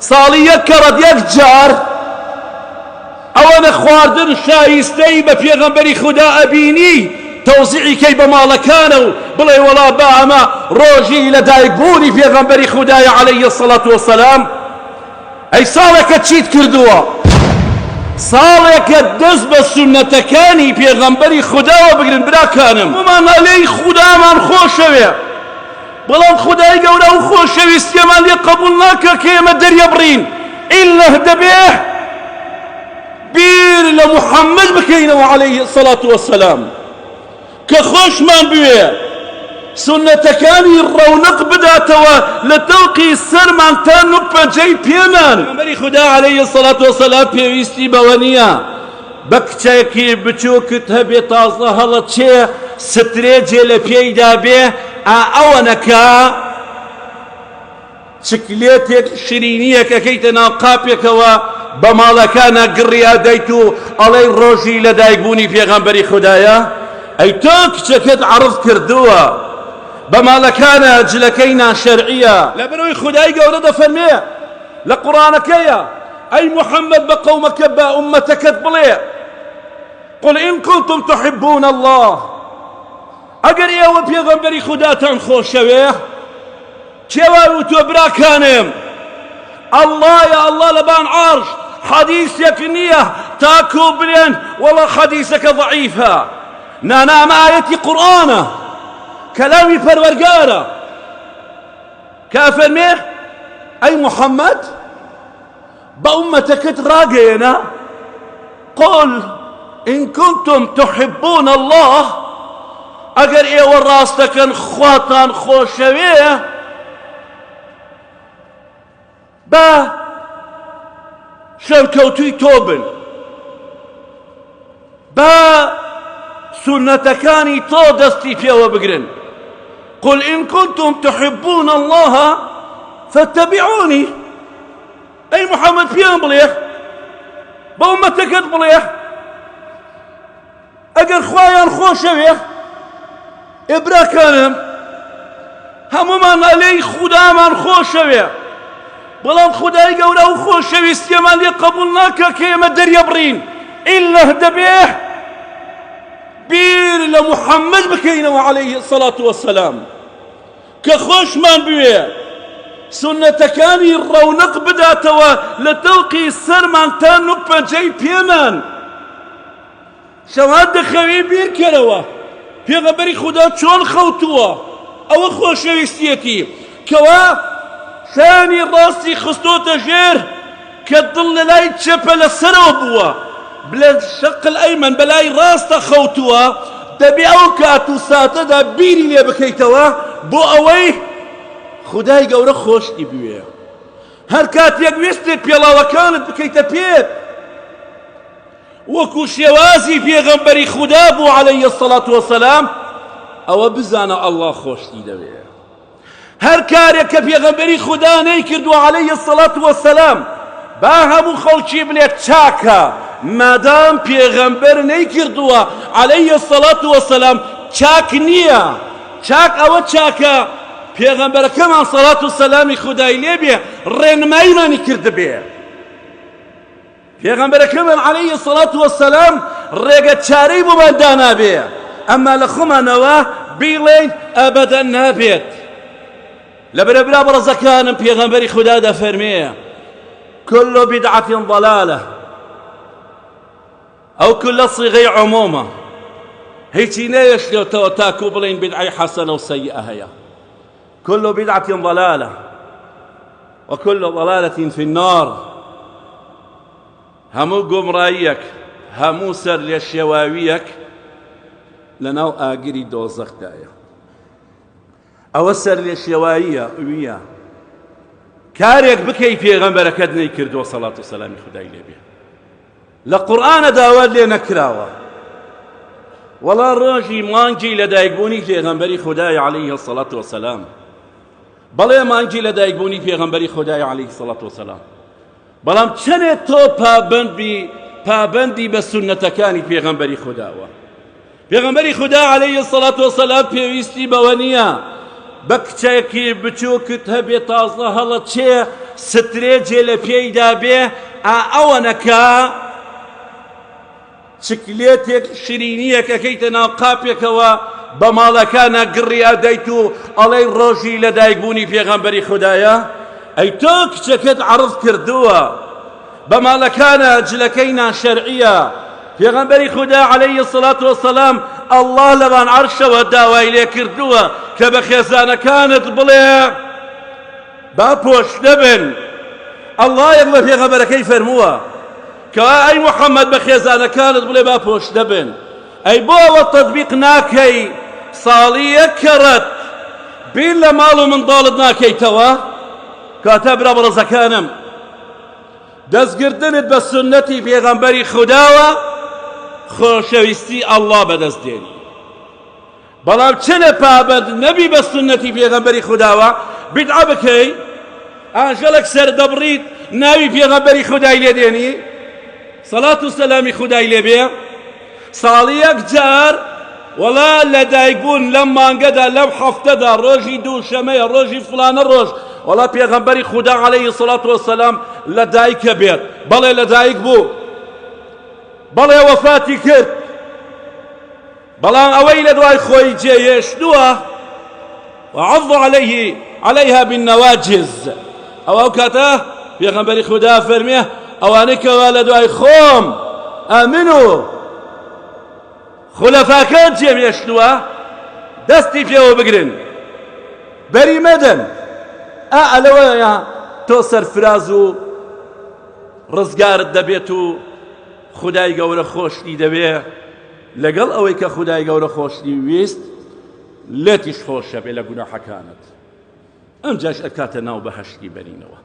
ساڵی یەک کەڕەت یەک جار ئەوەنە خواردن شایستەی بە پێغەمبەری خوددا ئەبینی تەوزیعی کەی بە ماڵەکانە و بڵێ وەڵا با ئەمە ڕۆژی لەدایکبوونی پێغەمبەری خوددایە عەلەیهی السەڵات وەسەلام. ئەی ساڵێکە چیت کردووە؟ ساڵێکە دەست بە سونەتەکانی پێغەمبەری خودداوە بگرن. براکانم ومان ئەلێی خودامان خۆشەوێ، بەڵام خودای گەورە و خۆشەویستیەمان لێ قبوڵ ناکە کە ئێمە دەریە بڕین ئیلا دەبێ بیر لە محەممەد بکەینەوە عەلەیهی السەڵات وەسەلام کە خۆشمان بوێ، سنەتەکانی ڕەونق بداتەوە لە تەوقی سەرمان تا نوپەجەی پێمان. پێغەمبەری خوددا عەلەیهی السەڵات وەسەلام پێویستی بەوە نییە بە کچێکی بچووکت هەبێ تازە هەڵە چێ سترێجێ لە پێیدا بێ ئەوەنەکە چکلێتێک شرینیەک ئەەکەیتە ناو قاپێکەوە بە ماڵەکانە گڕیا دەیت و ئەڵەی ڕۆژی لەدایکبوونی پێغەمبەری خوددایە. ئەی تۆ کچەکەت عەرض کردووە بە ماڵەکانە جلەکەی ناشەرعیە، لەبەرەوەی خودای گەورە دەفەرمێ لە قورئانەکەیە ئەی محەممەد بە قەومەکە بە ئومەتەکەت بڵێ قل إن كنتم تحبون الله، ئەگەر ئێوە پێغەمبەری خودداتان خۆشەوێ چێوە وتۆ براکانم ئەڵڵایە ئەڵڵا لەبان عەرش حەدیثێک نییە تاکو بڵێن وەڵا حەدیثەکە ضەعیفە. نانا ئەمە ئایەتی قورئانە، کەلامی پەروەرگارە کە ئەفەرمێ ئەی محەممەد بە ئومەتەکەت ڕاگەیەنە قل إن كنتم تحبون الله، ئەگەر ئێوە ڕاستەکەن خواتان خۆشەوێ بە شەرکەوتووی تۆ بن، بە سنەتەکانی تۆ دەستی پێوە بگرن. قل إن كنتم تحبون الله فاتبعوني، ئەی محەممەد پێیان بڵێ بە ئومەتەکەت بڵێ ئەگەر خوایان خۆشەوێ ئێبراکانم هەمومان ئەلێی خودامان خۆشەوێ، بەڵام خودای گەورە و خۆشەویستیەمان لێ قبوڵ ناکە کە ئێمە دەریە بڕین ئیلا دەبێ بیر لە محەممەد بکەینەوە عەلەیهی السەڵات وەسەلام کە خۆشمان بوێ، سنەتەکانی ڕەونق بداتەوە لە تەوقی سەرمان تا نوپەجەی پێمان. شەوات دەخەوێ بیرکەرەوە پێغەمبەری خوددا چۆن خەوتووە، ئەوە خۆشەویستیەتی کەوا شانی ڕاستی خستۆتە ژێر کە دڵ لە لای چەپە لەسەرەوە بووە، بلە شەقل ئەیمەن بەلای ڕاستە خەوتووە، دەبێ ئەو کات و ساتەدا بیری لێ بکەیتەوە بۆ ئەوەی خودای گەورە خۆشتی بوێ. هەر کاتێک وێستێت پێڵاوەکانت بکەیتە پێت وەکو شێوازی پێغەمبەری خوددا بوو عەلەیهی السەڵات وەسەلام، ئەوە بزانە ئەڵڵا خۆشتی دەوێ. هەر کارێک کە پێغەمبەری خوددا نەیکردووە عەلەیهی السەڵات وەسەلام با هەموو خەڵکی بڵێت چاکە، مادام پێغەمبەر نەیکردووە عەلەیهی السەڵات وەسەلام چاک نییە. چاک ئەوە چاکە پێغەمبەرەکەمان سەڵات و سەلامی خودای لێبێ ڕێنماییمانی کردبێ. پێغەمبەرەکەمان عەلەیهی السەڵات وەسەلام ڕێگە چارەی بۆمان دانابێ، ئەمما لە خۆمانەوە بیڵێین ئەبەدەن نابێت. لەبەرە برا بەڕەزەکانم پێغەمبەری خوددا دەفەرمێ كل بدعة ضلالة أو كل صيغة عمومة، هيجي نيش لو تاكو بلين بدعة حسنة وسيئة هي. كل بدعة ضلالة وكل ضلالة في النار. همو قمرايك همو سر ليشيواويك لناو آقري دوزخ دايا أو سر ليشيواوية ويا كاريك بكي پێغەمبەرەکەت نەیکردووە سەڵات و سەلامی خودای لێبێ. لە قورئانە داوات لێ نەکراوە وەڵا ڕۆژی مانگی لەدایکبوونی پێغەمبەری خودای عەلەیهی السەڵات وەسەلام، بەڵێ مانگی لەدایکبوونی پێغەمبەری خودای عەلەیهی السەڵات وەسەلام، بەڵام چەندێک تۆ پابەندی بە سونەتەکانی پێغەمبەری خوداوە. پێغەمبەری خوددا عەلەیهی السەڵات وەسەلام پێویستی بەوە نییە بە کچێکی بچووکت هەبێ تازە هەڵە چێ سترێجێ لە پێیدا بێ ئەوەنەکە چکلێتێک شیرینیەکەکەیتە ناو قاپێکەوە بە ماڵەکانە گڕی ئەدەیت و ئەڵێی ڕۆژی لە دایکبوونی پێغەمبەری خودایە ئەی تۆ کچەکەت عەرض کردووە بە ماڵەکانە جلەکەی ناشەرعیە پێغەمبەری خوددا عەلەیهی سەڵات وەسەلام ئەڵڵا لەبان عەرشەوە داوای لێ کردووە کە بە خێزانەکانت بڵێ با پۆشتە بن ئەڵڵا یەک بە پێغەمبەرەکەی فەرمووە کە ئەی موحەممەد بە خێزانەکانت بڵێ با پۆشتە بن ئەی بۆ ئەوە تەطبیق ناکەی ساڵی یەک کەڕەت بیر لە ماڵ و منداڵت ناکەیتەوە کاتە برا بەڕێزەکانم دەستگرتنت بە سنەتی پێغەمبەری خودداوە خۆشەویستی ئەڵڵا بەدەستدێنی بەڵام چ لە پابەت نەبی بە سنەتی پێغەمبەری خودداوە بیدعە بکەی ئاژەڵێک سەردەبڕیت ناوی پێغەمبەری خودای لێدێنی سەڵات و سەلامی خودای لێبێ ساڵی یەک جار وەڵا لە دایکبوون لەم مانگەدا لەم هەفتەدا ڕۆژی دووشەمەیە ڕۆژی فڵانە ڕۆژ وەڵا پێغەمبەری خوددا عەلەیهی سەڵات وەسەلام لە دایکە بێت بەڵێ لە دایک بوو بەڵێ وەفاتی کرد بەڵام ئەوەی لە دوای خۆی جێهێشتووە وعض عليها بالنواجز ئەو کاتە پێغەمبەری خوددا فەرمێ ئەوانەی کەوا لە دوای خۆم ئەمن و خولەفاکان جێهێشتووە دەستی پێوە بگرن بەری مەدەن ئەلەوەیە تۆ سەرفراز و ڕزگارت دەبێت و خودای گەورە خۆشتی دەبێ لەگەڵ ئەوەی کە خودای گەورە خۆشتی ویست لێتیش خۆشە بێ لە گوناحەکانت ئەمجاش ئەکاتە ناو بەهەشتی بەرینەوە